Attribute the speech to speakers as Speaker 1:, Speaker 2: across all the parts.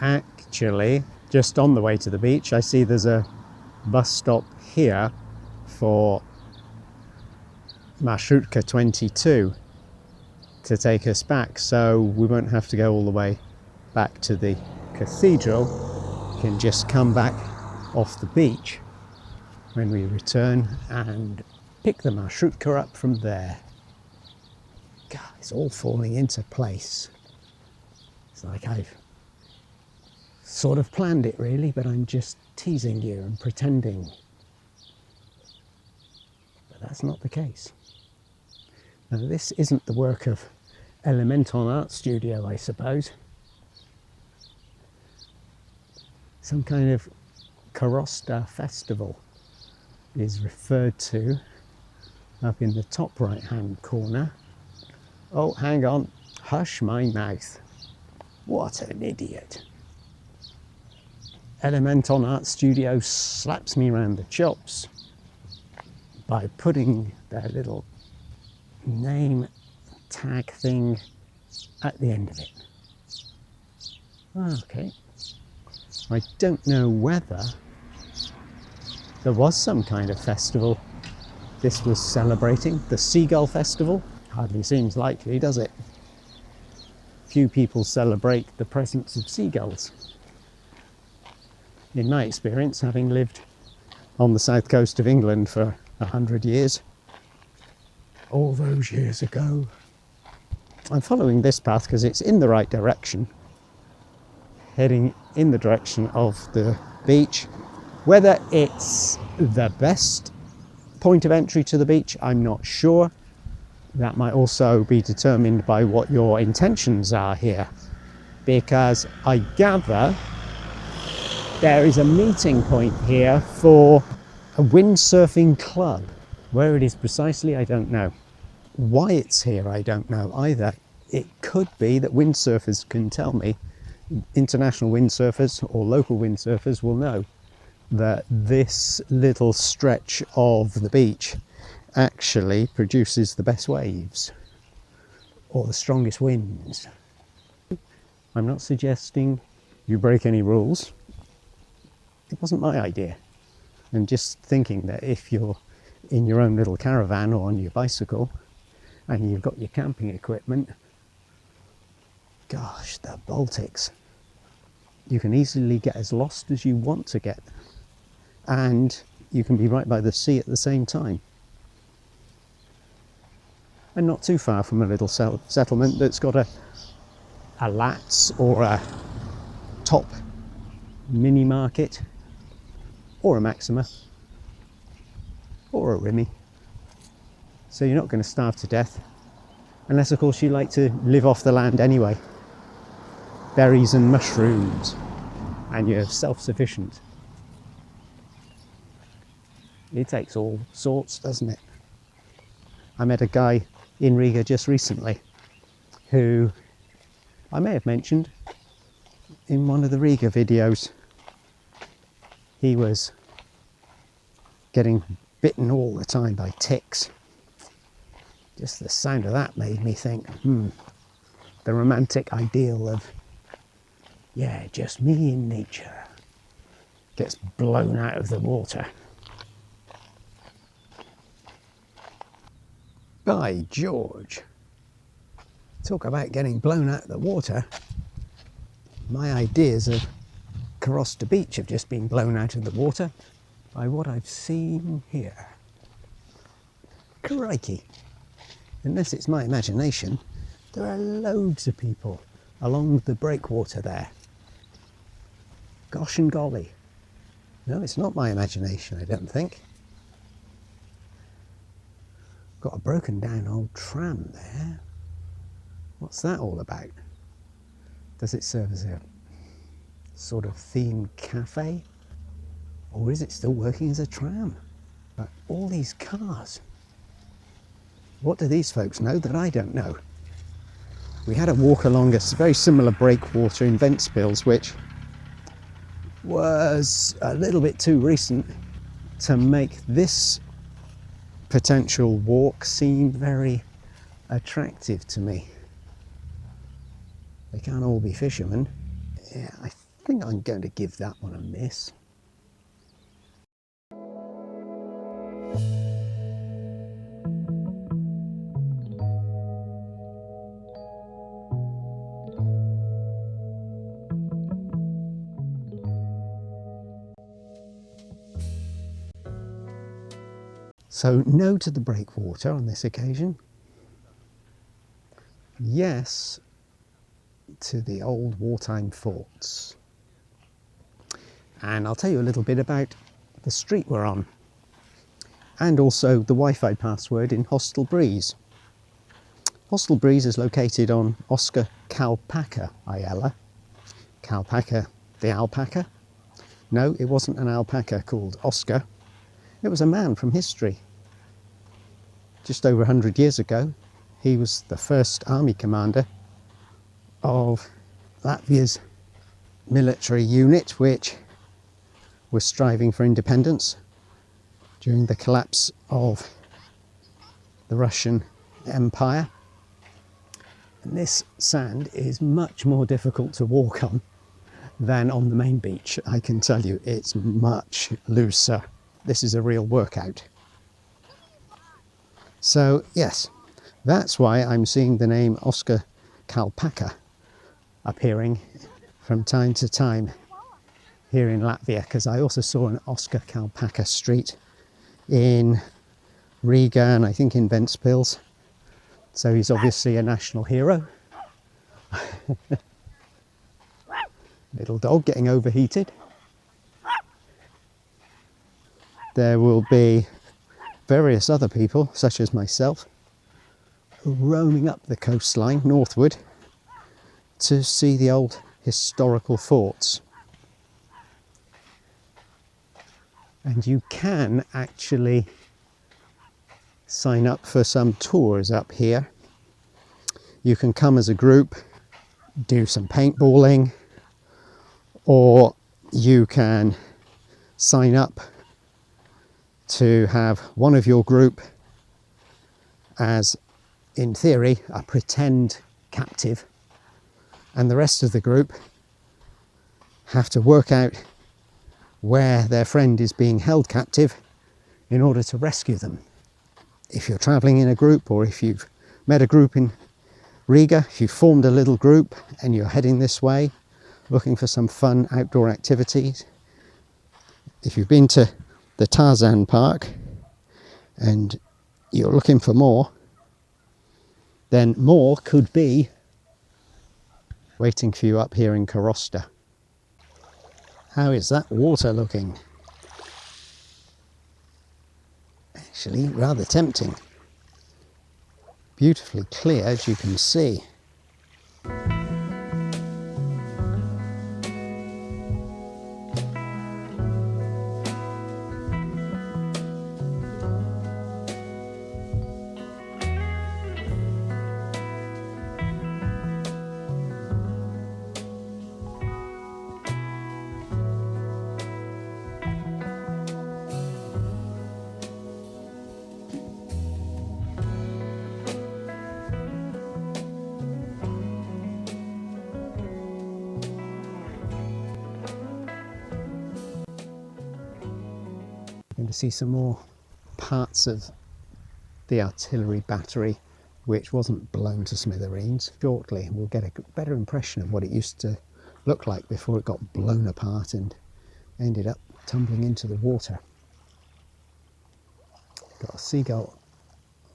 Speaker 1: actually just on the way to the beach. I see there's a bus stop here for Marshrutka 22 to take us back, so we won't have to go all the way back to the cathedral. We can just come back off the beach when we return and pick the Marshrutka up from there. God, it's all falling into place. It's like I've sort of planned it really, but I'm just teasing you and pretending. But that's not the case. Now, this isn't the work of Elementon Art Studio, I suppose. Some kind of Karosta festival is referred to up in the top right hand corner. Oh, hang on, hush my mouth. What an idiot. Elementon Art Studio slaps me round the chops by putting their little name tag thing at the end of it. Okay. I don't know whether there was some kind of festival this was celebrating. The Seagull Festival? Hardly seems likely, does it? Few people celebrate the presence of seagulls. In my experience, having lived on the south coast of England for 100 years, all those years ago, I'm following this path because it's in the right direction, heading in the direction of the beach. Whether it's the best point of entry to the beach, I'm not sure. That might also be determined by what your intentions are here, because I gather there is a meeting point here for a windsurfing club. Where it is precisely, I don't know. Why it's here, I don't know either. It could be that windsurfers can tell me. International windsurfers or local windsurfers will know that this little stretch of the beach actually produces the best waves or the strongest winds. I'm not suggesting you break any rules. It wasn't my idea. I'm just thinking that if you're in your own little caravan or on your bicycle and you've got your camping equipment, gosh, the Baltics, you can easily get as lost as you want to get, and you can be right by the sea at the same time. And not too far from a little settlement that's got a Latz or a Top mini market, or a Maxima, or a Rimi. So you're not going to starve to death, unless of course you like to live off the land anyway. Berries and mushrooms, and you're self-sufficient. It takes all sorts, doesn't it? I met a guy in Riga just recently who I may have mentioned in one of the Riga videos. He was getting bitten all the time by ticks. Just the sound of that made me think, the romantic ideal of, yeah, just me in nature gets blown out of the water. By George, talk about getting blown out of the water. My ideas of Karosta Beach have just been blown out of the water by what I've seen here. Crikey. Unless it's my imagination, there are loads of people along the breakwater there. Gosh and golly. No, it's not my imagination, I don't think. Got a broken down old tram there. What's that all about? Does it serve as a sort of themed cafe? Or is it still working as a tram? But all these cars. What do these folks know that I don't know? We had a walk along a very similar breakwater in Ventspils, which was a little bit too recent to make this potential walk seem very attractive to me. They can't all be fishermen. Yeah, I think I'm going to give that one a miss. So no to the breakwater on this occasion. Yes to the old wartime forts. And I'll tell you a little bit about the street we're on, and also the Wi-Fi password in Hostel Breeze. Hostel Breeze is located on Oscar Kalpaka Ayala. Kalpaka, the alpaca? No, it wasn't an alpaca called Oscar. It was a man from history. Just over 100 years ago, he was the first army commander of Latvia's military unit, which was striving for independence during the collapse of the Russian Empire. And this sand is much more difficult to walk on than on the main beach. I can tell you, it's much looser. This is a real workout. So yes, that's why I'm seeing the name Oscar Kalpaka appearing from time to time here in Latvia, because I also saw an Oscar Kalpaka street in Riga and I think in Ventspils. So he's obviously a national hero. Little dog getting overheated. There will be various other people, such as myself, roaming up the coastline northward to see the old historical forts. And you can actually sign up for some tours up here. You can come as a group, do some paintballing, or you can sign up to have one of your group as, in theory, a pretend captive, and the rest of the group have to work out where their friend is being held captive in order to rescue them. If you're travelling in a group, or if you've met a group in Riga, if you've formed a little group and you're heading this way looking for some fun outdoor activities, if you've been to the Tarzan Park and you're looking for more, then more could be waiting for you up here in Karosta. How is that water looking? Actually, rather tempting. Beautifully clear, as you can see. Going to see some more parts of the artillery battery which wasn't blown to smithereens. Shortly we'll get a better impression of what it used to look like before it got blown apart and ended up tumbling into the water. Got a seagull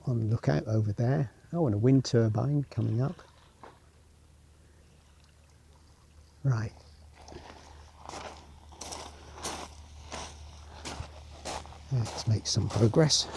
Speaker 1: on the lookout over there. Oh, and a wind turbine coming up. Right. Let's make some progress.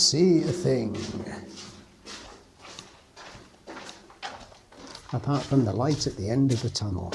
Speaker 1: see a thing. Apart from the light at the end of the tunnel.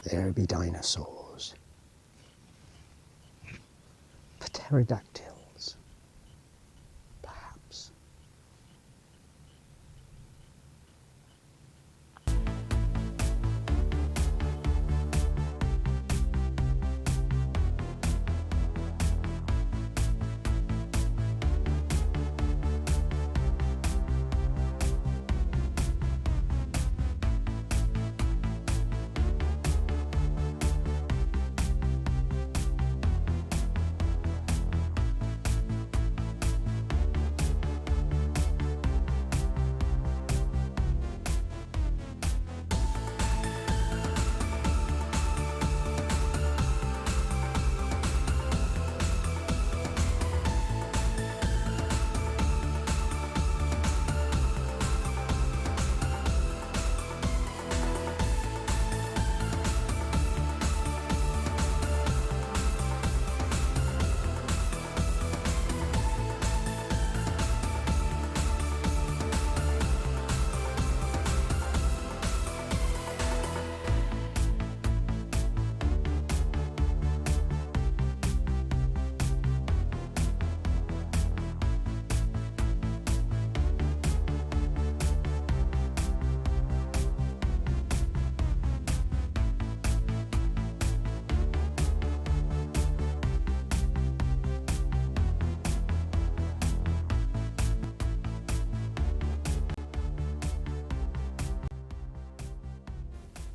Speaker 1: There be dinosaurs, pterodactyls, perhaps.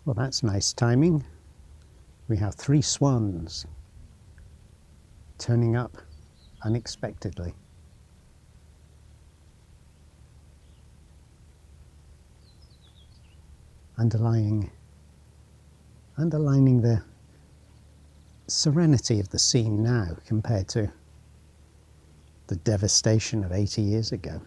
Speaker 1: Well, that's nice timing. We have 3 swans turning up unexpectedly. Underlining the serenity of the scene now compared to the devastation of 80 years ago.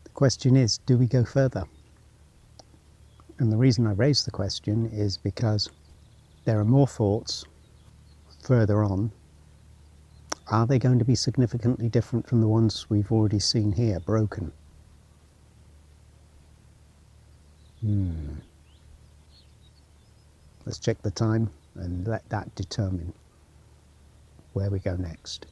Speaker 1: The question is, do we go further? And the reason I raise the question is because there are more forts further on. Are they going to be significantly different from the ones we've already seen here, broken? Let's check the time and let that determine where we go next.